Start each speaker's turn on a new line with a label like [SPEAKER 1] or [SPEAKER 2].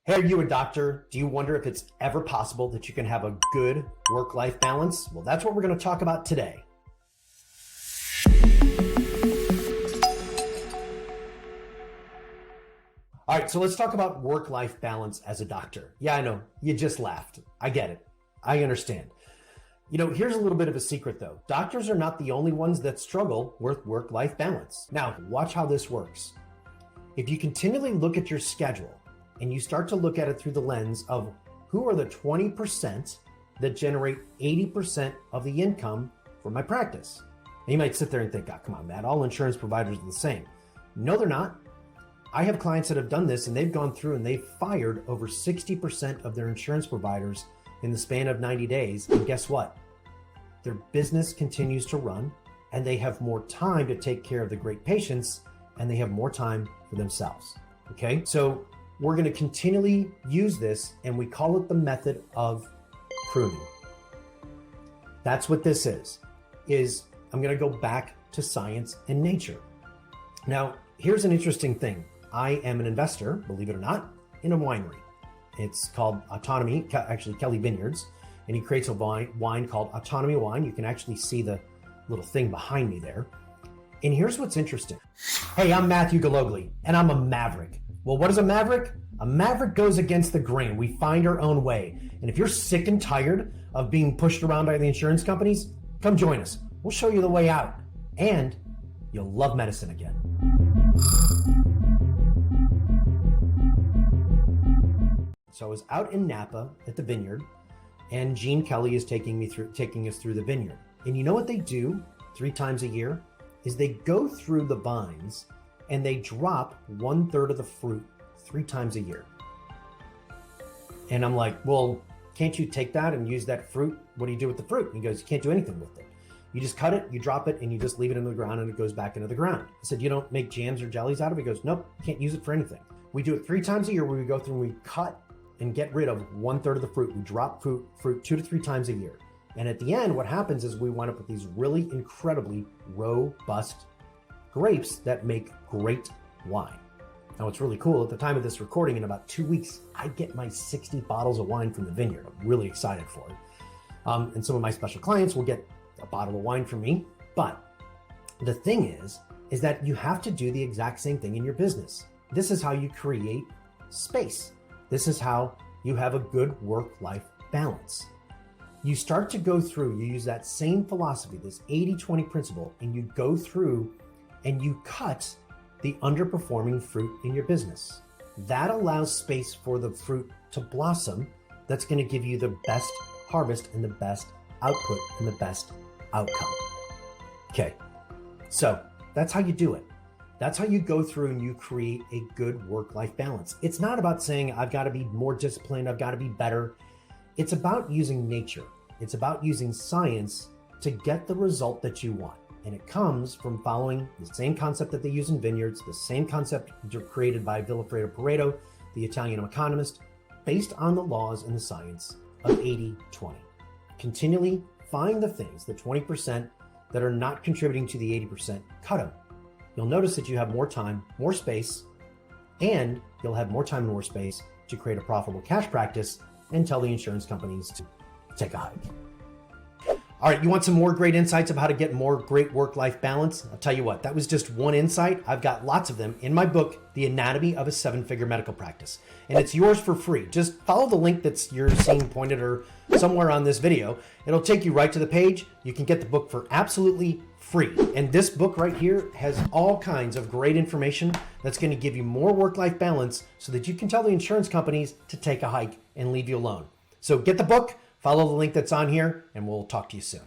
[SPEAKER 1] Hey, are you a doctor? Do you wonder if it's ever possible that you can have a good work-life balance? Well, that's what we're going to talk about today. All right, so let's talk about work-life balance as a doctor. Yeah, I know, you just laughed. I get it. I understand. Here's a little bit of a secret though. Doctors are not the only ones that struggle with work-life balance. Now, watch how this works. If you continually look at your schedule and you start to look at it through the lens of who are the 20% that generate 80% of the income for my practice. And you might sit there and think, oh, come on, Matt, all insurance providers are the same. No, they're not. I have clients that have done this and they've gone through and they've fired over 60% of their insurance providers in the span of 90 days. And guess what? Their business continues to run and they have more time to take care of the great patients and they have more time for themselves. Okay, so we're going to continually use this and we call it the method of pruning. That's what this is I'm going to go back to science and nature. Now, here's an interesting thing. I am an investor, believe it or not, in a winery. It's called Autonomy, actually Kelly Vineyards, and he creates a wine called Autonomy Wine. You can actually see the little thing behind me there. And here's what's interesting. Hey, I'm Matthew Galogli, and I'm a maverick. Well, what is a maverick? A maverick goes against the grain. We find our own way. And if you're sick and tired of being pushed around by the insurance companies, come join us. We'll show you the way out, and you'll love medicine again. So I was out in Napa at the vineyard, and Gene Kelly is taking us through the vineyard. And you know what they do 3 times a year? Is they go through the vines and they drop 1/3 of the fruit 3 times a year. And I'm like, well, can't you take that and use that fruit? What do you do with the fruit? And he goes, you can't do anything with it. You just cut it, you drop it, and you just leave it in the ground and it goes back into the ground. I said, you don't make jams or jellies out of it? He goes, nope, can't use it for anything. We do it 3 times a year where we go through and we cut and get rid of 1/3 of the fruit. We drop fruit 2 to 3 times a year. And at the end, what happens is we wind up with these really incredibly robust grapes that make great wine. Now, what's really cool, at the time of this recording, in about 2 weeks, I get my 60 bottles of wine from the vineyard. I'm really excited for it. And some of my special clients will get a bottle of wine from me. But the thing is that you have to do the exact same thing in your business. This is how you create space. This is how you have a good work-life balance. You start to go through, you use that same philosophy, this 80-20 principle, and you go through and you cut the underperforming fruit in your business. That allows space for the fruit to blossom. That's going to give you the best harvest and the best output and the best outcome. Okay, so that's how you do it. That's how you go through and you create a good work-life balance. It's not about saying, I've got to be more disciplined, I've got to be better. It's about using nature. It's about using science to get the result that you want. And it comes from following the same concept that they use in vineyards, the same concept created by Vilfredo Pareto, the Italian economist, based on the laws and the science of 80-20. Continually find the things, the 20% that are not contributing to the 80%, cut them. You'll notice that you have more time, more space, and you'll have more time and more space to create a profitable cash practice and tell the insurance companies to take a hike. All right, you want some more great insights of how to get more great work-life balance? I'll tell you what, that was just one insight. I've got lots of them in my book, The Anatomy of a 7-Figure Medical Practice, and it's yours for free. Just follow the link you're seeing pointed or somewhere on this video. It'll take you right to the page. You can get the book for absolutely free. And this book right here has all kinds of great information that's going to give you more work-life balance so that you can tell the insurance companies to take a hike and leave you alone. So get the book. Follow the link that's on here, and we'll talk to you soon.